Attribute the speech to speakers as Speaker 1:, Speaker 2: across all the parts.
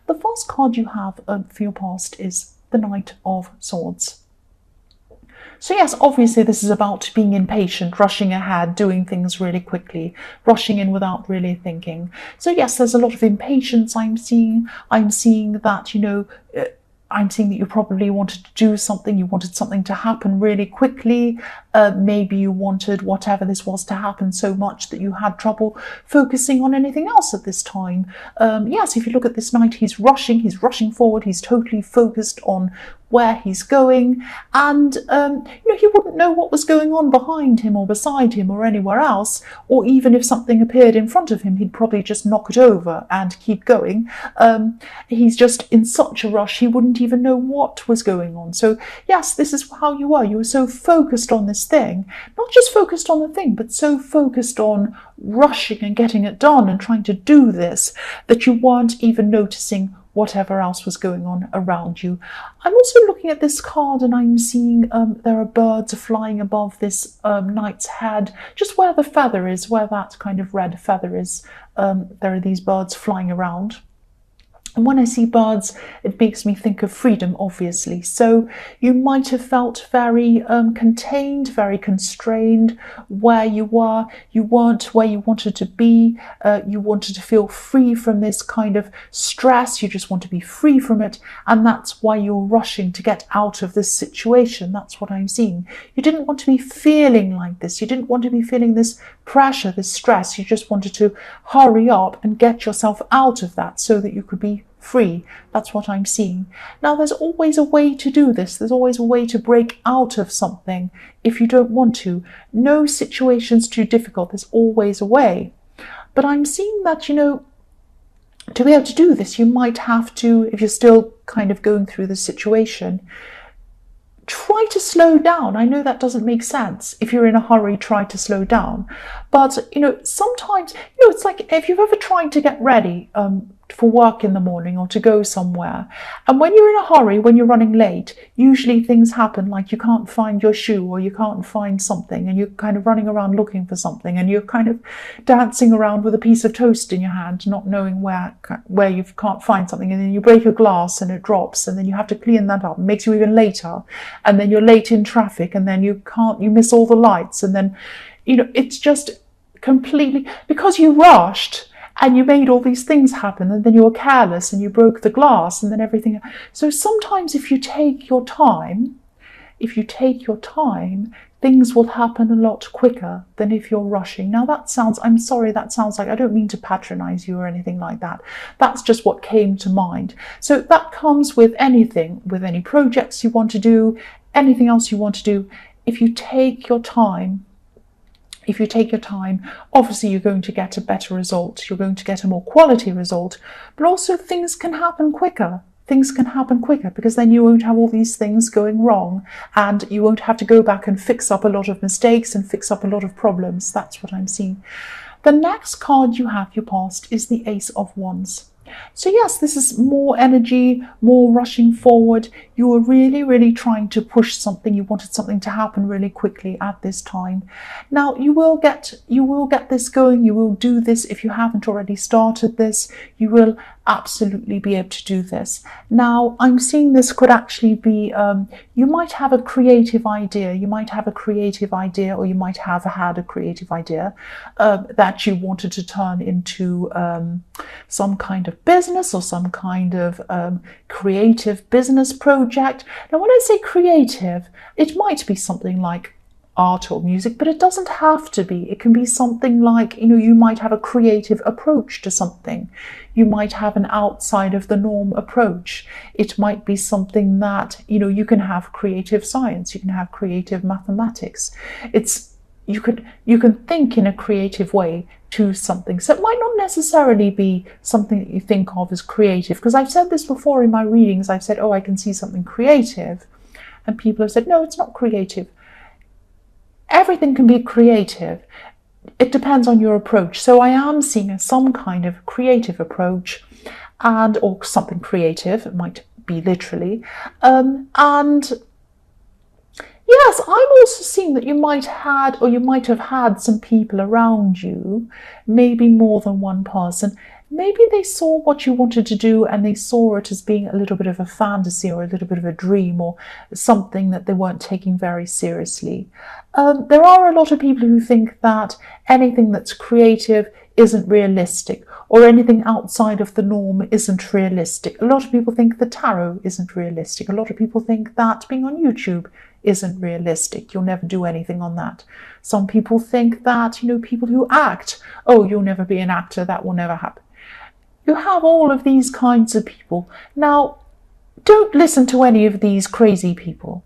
Speaker 1: The first card you have for your past is the Knight of Swords. So yes, obviously this is about being impatient, rushing ahead, doing things really quickly, rushing in without really thinking. So yes, there's a lot of impatience I'm seeing. I'm seeing that, I'm seeing that you probably wanted to do something, you wanted something to happen really quickly. Maybe you wanted whatever this was to happen so much that you had trouble focusing on anything else at this time. Yes, if you look at this knight, he's rushing forward, he's totally focused on where he's going, and he wouldn't know what was going on behind him or beside him or anywhere else, or even if something appeared in front of him, he'd probably just knock it over and keep going. He's just in such a rush, he wouldn't even know what was going on. So yes, this is how you were. You were so focused on this thing, not just focused on the thing, but so focused on rushing and getting it done and trying to do this that you weren't even noticing whatever else was going on around you. I'm also looking at this card and I'm seeing there are birds flying above this knight's head, just where the feather is, where that kind of red feather is. There are these birds flying around. And when I see birds, it makes me think of freedom, obviously. So you might have felt very contained, very constrained where you were. You weren't where you wanted to be. You wanted to feel free from this kind of stress. You just want to be free from it. And that's why you're rushing to get out of this situation. That's what I'm seeing. You didn't want to be feeling like this. You didn't want to be feeling this pressure, this stress. You just wanted to hurry up and get yourself out of that so that you could be free. That's what I'm seeing. Now, there's always a way to do this. There's always a way to break out of something if you don't want to. No situation's too difficult. There's always a way. But I'm seeing that, to be able to do this, you might have to, if you're still kind of going through the situation, try to slow down. I know that doesn't make sense. If you're in a hurry, try to slow down. But, sometimes, it's like if you've ever tried to get ready for work in the morning or to go somewhere, and when you're in a hurry, when you're running late, usually things happen like you can't find your shoe or you can't find something, and you're kind of running around looking for something, and you're kind of dancing around with a piece of toast in your hand, not knowing where you can't find something, and then you break a glass and it drops, and then you have to clean that up. It makes you even later, and then you're late in traffic, and then you miss all the lights, and then it's just completely because you rushed and you made all these things happen, and then you were careless and you broke the glass, and then everything. So sometimes if you take your time, things will happen a lot quicker than if you're rushing. Now I'm sorry, that sounds like, I don't mean to patronize you or anything like that. That's just what came to mind. So that comes with anything, with any projects you want to do, anything else you want to do. If you take your time, obviously you're going to get a better result. You're going to get a more quality result, but also things can happen quicker. Because then you won't have all these things going wrong, and you won't have to go back and fix up a lot of mistakes and fix up a lot of problems. That's what I'm seeing. The next card you have, your past, is the Ace of Wands. So yes, this is more energy, more rushing forward. You were really, really trying to push something. You wanted something to happen really quickly at this time. Now you will get this going. You will do this. If you haven't already started this, you will absolutely be able to do this. Now I'm seeing this could actually be, you might have a creative idea. Or you might have had a creative idea that you wanted to turn into some kind of business or some kind of creative business project. Now when I say creative, it might be something like art or music, but it doesn't have to be. It can be something like, you might have a creative approach to something. You might have an outside of the norm approach. It might be something that, you can have creative science, you can have creative mathematics. You can think in a creative way to something. So it might not necessarily be something that you think of as creative, because I've said this before in my readings. I've said, I can see something creative, and people have said, no, it's not creative. Everything can be creative. It depends on your approach. So I am seeing some kind of creative approach, or something creative. It might be literally. And yes, I'm also seeing that you might have had some people around you, maybe more than one person, maybe they saw what you wanted to do and they saw it as being a little bit of a fantasy or a little bit of a dream or something that they weren't taking very seriously. There are a lot of people who think that anything that's creative isn't realistic, or anything outside of the norm isn't realistic. A lot of people think the tarot isn't realistic. A lot of people think that being on YouTube isn't realistic. You'll never do anything on that. Some people think that, people who act, oh, you'll never be an actor, that will never happen. You have all of these kinds of people. Now, don't listen to any of these crazy people.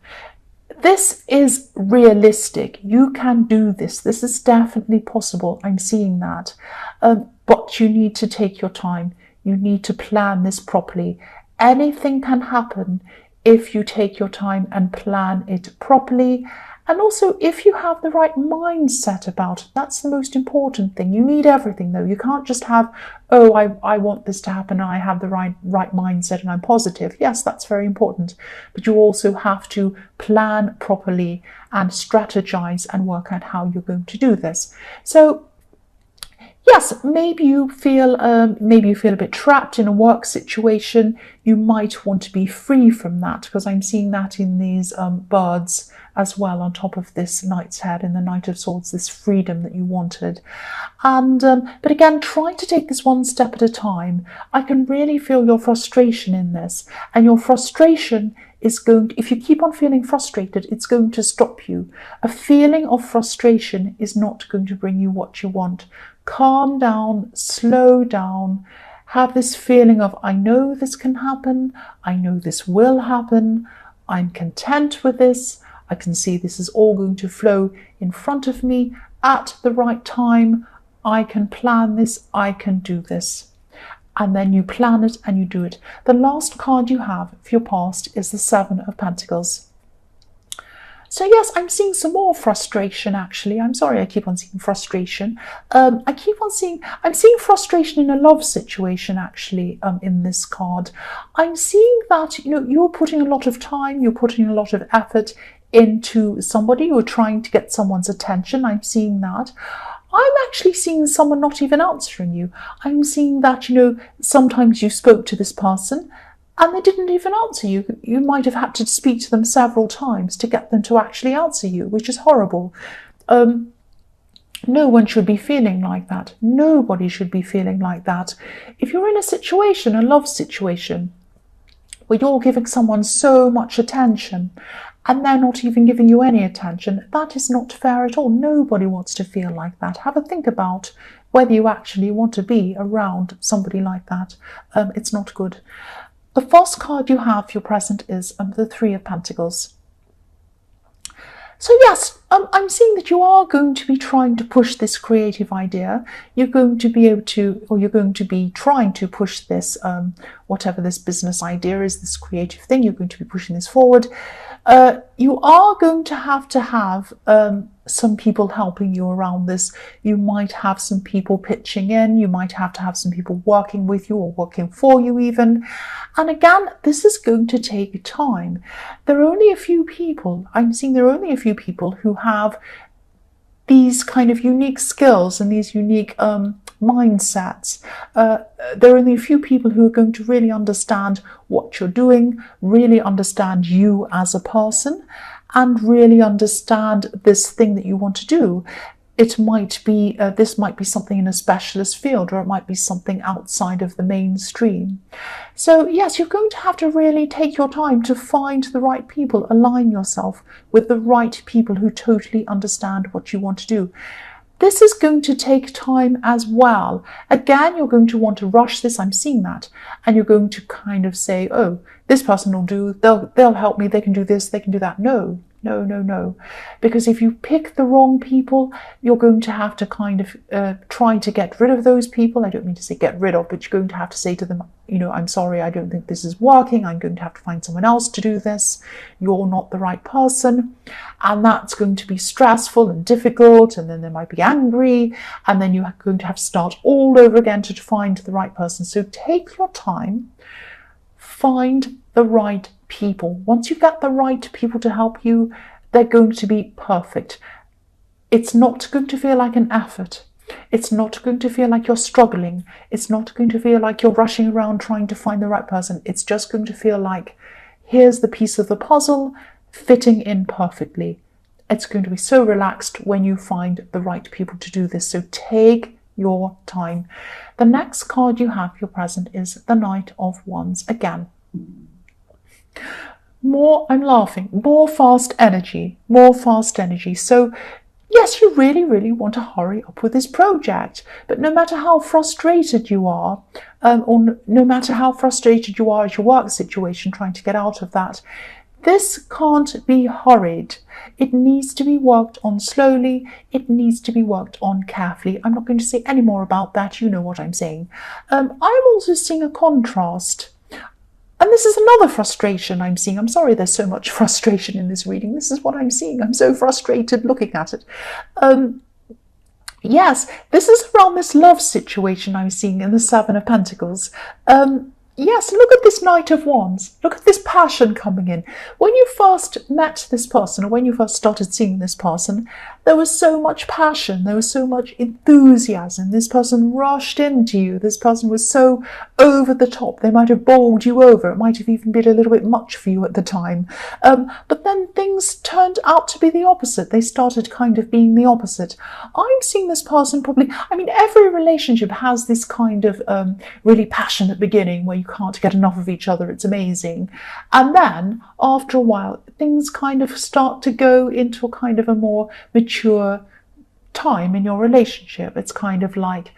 Speaker 1: This is realistic. You can do this. This is definitely possible. I'm seeing that. But you need to take your time. You need to plan this properly. Anything can happen if you take your time and plan it properly. And also, if you have the right mindset about it, that's the most important thing. You need everything, though. You can't just have, oh, I want this to happen, and I have the right mindset and I'm positive. Yes, that's very important. But you also have to plan properly and strategize and work out how you're going to do this. So, yes, maybe you feel a bit trapped in a work situation. You might want to be free from that, because I'm seeing that in these birds as well, on top of this Knight's Head in the Knight of Swords, this freedom that you wanted. And but again, try to take this one step at a time. I can really feel your frustration in this, and your frustration is going to, if you keep on feeling frustrated, it's going to stop you. A feeling of frustration is not going to bring you what you want. Calm down, slow down, have this feeling of, I know this can happen, I know this will happen, I'm content with this, I can see this is all going to flow in front of me at the right time, I can plan this, I can do this. And then you plan it and you do it. The last card you have for your past is the Seven of Pentacles. So yes, I'm seeing some more frustration, actually. I'm sorry I keep on seeing frustration. I'm seeing frustration in a love situation, actually, in this card. I'm seeing that, you're putting a lot of time, you're putting a lot of effort into somebody, you're trying to get someone's attention. I'm seeing that. I'm actually seeing someone not even answering you. I'm seeing that, sometimes you spoke to this person and they didn't even answer you. You might have had to speak to them several times to get them to actually answer you, which is horrible. No one should be feeling like that. Nobody should be feeling like that. If you're in a situation, a love situation, where you're giving someone so much attention and they're not even giving you any attention, that is not fair at all. Nobody wants to feel like that. Have a think about whether you actually want to be around somebody like that. It's not good. The first card you have for your present is the Three of Pentacles. So yes, I'm seeing that you are going to be trying to push this creative idea. You're going to be able to, or you're going to be trying to push this, whatever this business idea is, this creative thing, you're going to be pushing this forward. You are going to have some people helping you around this. You might have some people pitching in. You might have to have some people working with you or working for you even. And again, this is going to take time. There are only a few people, I'm seeing there are only a few people who have these kind of unique skills and these unique mindsets. There are only a few people who are going to really understand what you're doing, really understand you as a person, and really understand this thing that you want to do. It might be, this might be something in a specialist field, or it might be something outside of the mainstream. So yes, you're going to have to really take your time to find the right people, align yourself with the right people who totally understand what you want to do. This is going to take time as well. Again, you're going to want to rush this, I'm seeing that. And you're going to kind of say, oh, this person will do, they'll help me, they can do this, they can do that. No. Because if you pick the wrong people, you're going to have to kind of try to get rid of those people. I don't mean to say get rid of, but you're going to have to say to them, I'm sorry, I don't think this is working. I'm going to have to find someone else to do this. You're not the right person. And that's going to be stressful and difficult. And then they might be angry. And then you're going to have to start all over again to find the right person. So take your time, find the right people. Once you get the right people to help you, they're going to be perfect. It's not going to feel like an effort. It's not going to feel like you're struggling. It's not going to feel like you're rushing around trying to find the right person. It's just going to feel like, here's the piece of the puzzle fitting in perfectly. It's going to be so relaxed when you find the right people to do this. So take your time. The next card you have, your present, is the Knight of Wands again. I'm laughing, more fast energy. So yes, you really, really want to hurry up with this project. But no matter how frustrated you are, or no matter how frustrated you are at your work situation, trying to get out of that, this can't be hurried. It needs to be worked on slowly. It needs to be worked on carefully. I'm not going to say any more about that. You know what I'm saying. I'm also seeing a contrast. And this is another frustration I'm seeing. I'm sorry there's so much frustration in this reading. This is what I'm seeing. I'm so frustrated looking at it. Yes, this is around this love situation I'm seeing in the Seven of Pentacles. Yes, look at this Knight of Wands. Look at this passion coming in. When you first met this person, or when you first started seeing this person, there was so much passion. There was so much enthusiasm. This person rushed into you. This person was so over the top. They might have bowled you over. It might have even been a little bit much for you at the time. But then things turned out to be the opposite. They started kind of being the opposite. I'm seeing this person probably, every relationship has this kind of really passionate beginning where you can't get enough of each other. It's amazing. And then after a while, things kind of start to go into a kind of a more mature time in your relationship. It's kind of like,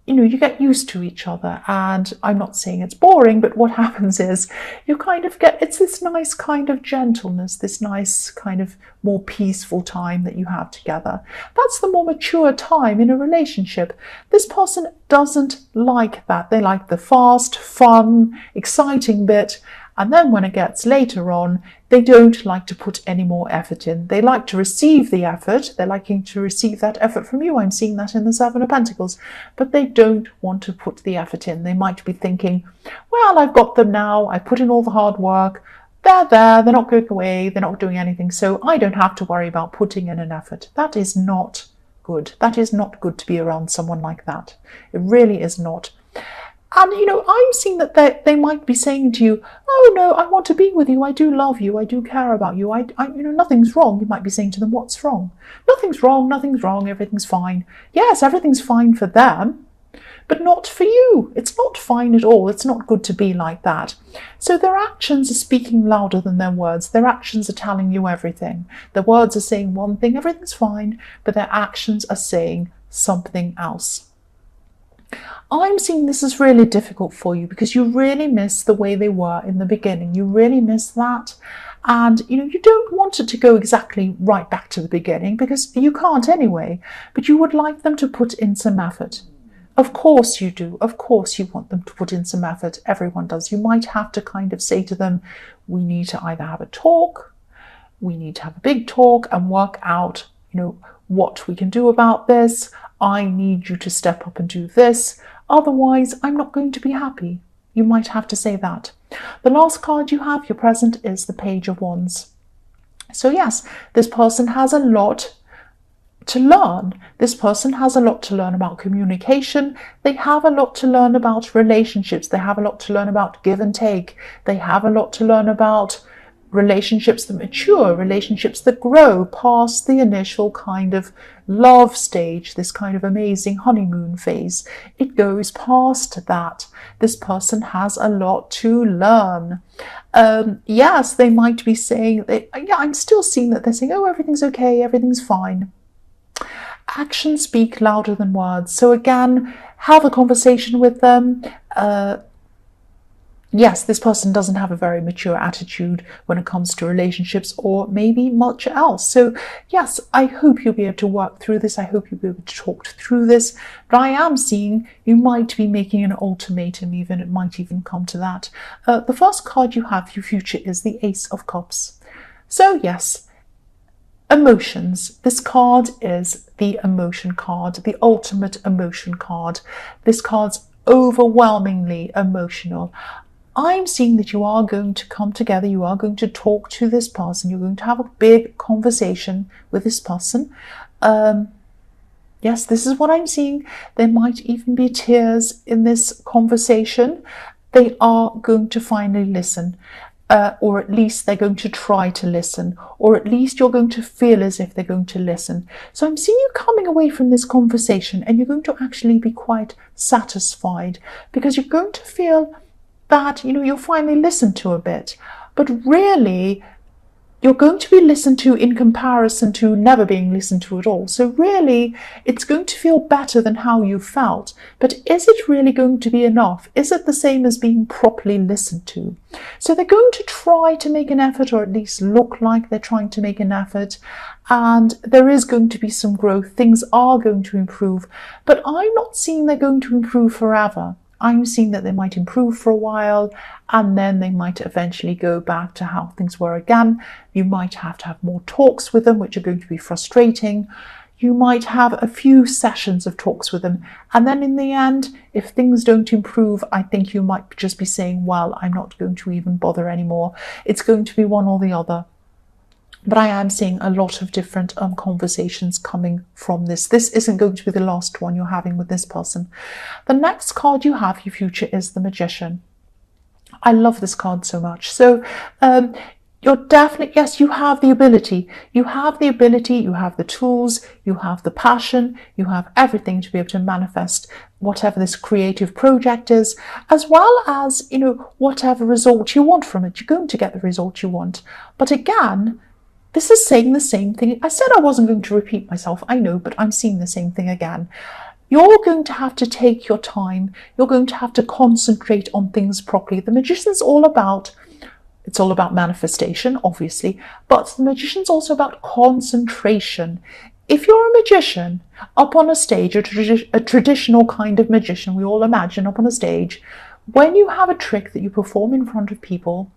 Speaker 1: you get used to each other, and I'm not saying it's boring, but what happens is you kind of it's this nice kind of gentleness, this nice kind of more peaceful time that you have together. That's the more mature time in a relationship. This person doesn't like that. They like the fast, fun, exciting bit. And then when it gets later on, they don't like to put any more effort in. They like to receive the effort. They're liking to receive that effort from you. I'm seeing that in the Seven of Pentacles. But they don't want to put the effort in. They might be thinking, well, I've got them now. I put in all the hard work. They're there. They're not going away. They're not doing anything. So I don't have to worry about putting in an effort. That is not good. That is not good to be around someone like that. It really is not. And, I'm seeing that they might be saying to you, oh, no, I want to be with you. I do love you. I do care about you. Nothing's wrong. You might be saying to them, what's wrong? Nothing's wrong. Nothing's wrong. Everything's fine. Yes, everything's fine for them, but not for you. It's not fine at all. It's not good to be like that. So their actions are speaking louder than their words. Their actions are telling you everything. Their words are saying one thing, everything's fine, but their actions are saying something else. I'm seeing this is really difficult for you because you really miss the way they were in the beginning. You really miss that. And, you don't want it to go exactly right back to the beginning because you can't anyway. But you would like them to put in some effort. Of course you do. Of course you want them to put in some effort. Everyone does. You might have to kind of say to them, we need to either have a talk, we need to have a big talk and work out, what we can do about this. I need you to step up and do this. Otherwise, I'm not going to be happy. You might have to say that. The last card you have, your present, is the Page of Wands. So yes, this person has a lot to learn. This person has a lot to learn about communication. They have a lot to learn about relationships. They have a lot to learn about give and take. They have a lot to learn about relationships that mature, relationships that grow past the initial kind of love stage, this kind of amazing honeymoon phase. It goes past that. This person has a lot to learn. Yes, they might be saying, I'm still seeing that they're saying, oh, everything's okay, everything's fine. Actions speak louder than words. So again, have a conversation with them. Yes, this person doesn't have a very mature attitude when it comes to relationships or maybe much else. So yes, I hope you'll be able to work through this. I hope you'll be able to talk through this. But I am seeing you might be making an ultimatum even. It might even come to that. The first card you have for your future is the Ace of Cups. So yes, emotions. This card is the emotion card, the ultimate emotion card. This card's overwhelmingly emotional. I'm seeing that you are going to come together, you are going to talk to this person, you're going to have a big conversation with this person. Yes, this is what I'm seeing. There might even be tears in this conversation. They are going to finally listen. Or at least they're going to try to listen, or at least you're going to feel as if they're going to listen. So I'm seeing you coming away from this conversation and you're going to actually be quite satisfied, because you're going to feel that, you'll finally listen to a bit. But really, you're going to be listened to in comparison to never being listened to at all. So really, it's going to feel better than how you felt. But is it really going to be enough? Is it the same as being properly listened to? So they're going to try to make an effort, or at least look like they're trying to make an effort. And there is going to be some growth. Things are going to improve. But I'm not seeing they're going to improve forever. I'm seeing that they might improve for a while, and then they might eventually go back to how things were again. You might have to have more talks with them, which are going to be frustrating. You might have a few sessions of talks with them, and then in the end, if things don't improve, I think you might just be saying, well, I'm not going to even bother anymore. It's going to be one or the other. But I am seeing a lot of different conversations coming from this. This isn't going to be the last one you're having with this person. The next card you have, your future, is the Magician. I love this card so much. So you're definitely, yes, you have the ability. You have the ability, you have the tools, you have the passion, you have everything to be able to manifest whatever this creative project is, as well as, whatever result you want from it. You're going to get the result you want. But again, this is saying the same thing. I said I wasn't going to repeat myself, I know, but I'm seeing the same thing again. You're going to have to take your time. You're going to have to concentrate on things properly. The Magician's all about manifestation, obviously, but the Magician's also about concentration. If you're a magician up on a stage, a traditional kind of magician, we all imagine up on a stage, when you have a trick that you perform in front of people,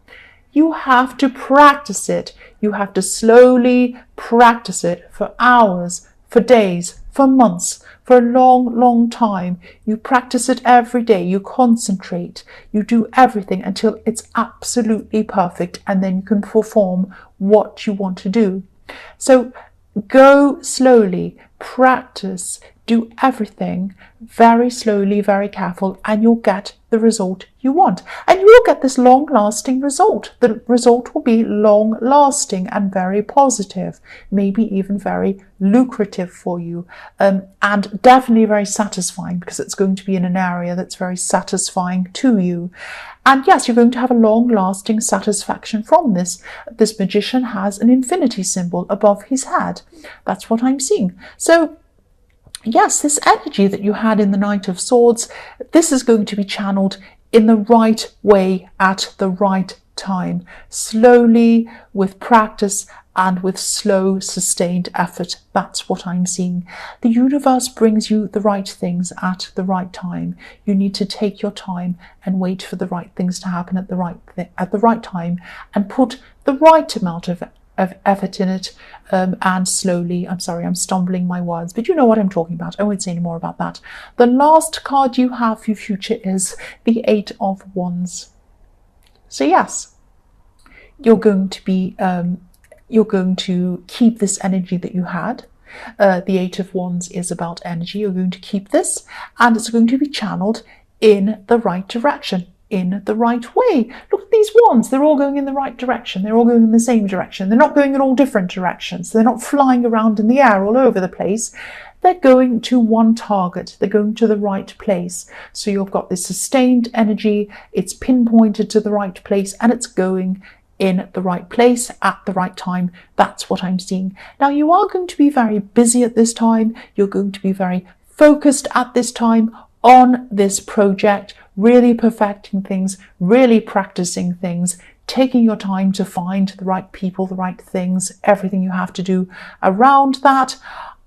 Speaker 1: you have to practice it. You have to slowly practice it for hours, for days, for months, for a long, long time. You practice it every day. You concentrate. You do everything until it's absolutely perfect, and then you can perform what you want to do. So go slowly, practice, do everything very slowly, very careful, and you'll get the result you want. And you will get this long-lasting result. The result will be long-lasting and very positive, maybe even very lucrative for you, and definitely very satisfying, because it's going to be in an area that's very satisfying to you. And yes, you're going to have a long-lasting satisfaction from this. This Magician has an infinity symbol above his head. That's what I'm seeing. So yes, this energy that you had in the Knight of Swords, this is going to be channeled in the right way at the right time, slowly, with practice and with slow, sustained effort. That's what I'm seeing. The universe brings you the right things at the right time. You need to take your time and wait for the right things to happen at the right time, and put the right amount of effort in it, and slowly. I'm sorry, I'm stumbling my words, but you know what I'm talking about. I won't say any more about that. The last card you have for your future is the Eight of Wands. So yes, you're going to keep this energy that you had. The Eight of Wands is about energy. You're going to keep this, and it's going to be channeled in the right direction, in the right way. Look at these wands, they're all going in the right direction. They're all going in the same direction. They're not going in all different directions. They're not flying around in the air all over the place. They're going to one target. They're going to the right place. So you've got this sustained energy. It's pinpointed to the right place, and it's going in the right place at the right time. That's what I'm seeing. Now, you are going to be very busy at this time. You're going to be very focused at this time on this project, really perfecting things, really practicing things, taking your time to find the right people, the right things, everything you have to do around that.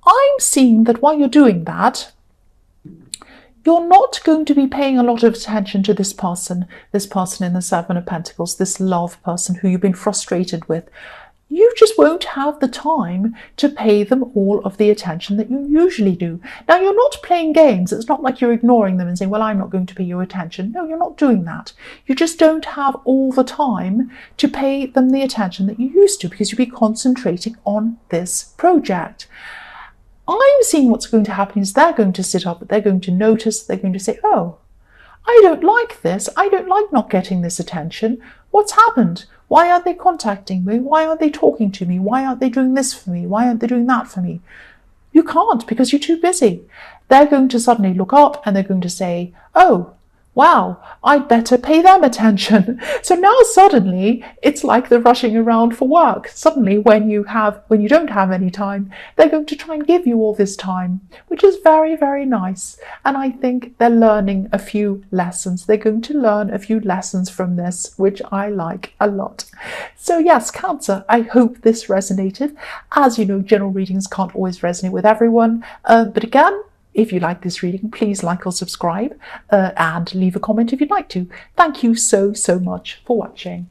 Speaker 1: I'm seeing that while you're doing that, you're not going to be paying a lot of attention to this person in the Seven of Pentacles, this love person who you've been frustrated with. You just won't have the time to pay them all of the attention that you usually do. Now, you're not playing games. It's not like you're ignoring them and saying, well, I'm not going to pay you attention. No, you're not doing that. You just don't have all the time to pay them the attention that you used to, because you'll be concentrating on this project. I'm seeing what's going to happen is they're going to sit up, they're going to notice, they're going to say, oh, I don't like this. I don't like not getting this attention. What's happened? Why aren't they contacting me? Why aren't they talking to me? Why aren't they doing this for me? Why aren't they doing that for me? You can't because you're too busy. They're going to suddenly look up and they're going to say, oh, wow, I'd better pay them attention. So now suddenly it's like they're rushing around for work. Suddenly when you don't have any time, they're going to try and give you all this time, which is very, very nice. And I think they're learning a few lessons. They're going to learn a few lessons from this, which I like a lot. So yes, Cancer, I hope this resonated. As you know, general readings can't always resonate with everyone. But again, if you like this reading, please like or subscribe and leave a comment if you'd like to. Thank you so, so much for watching.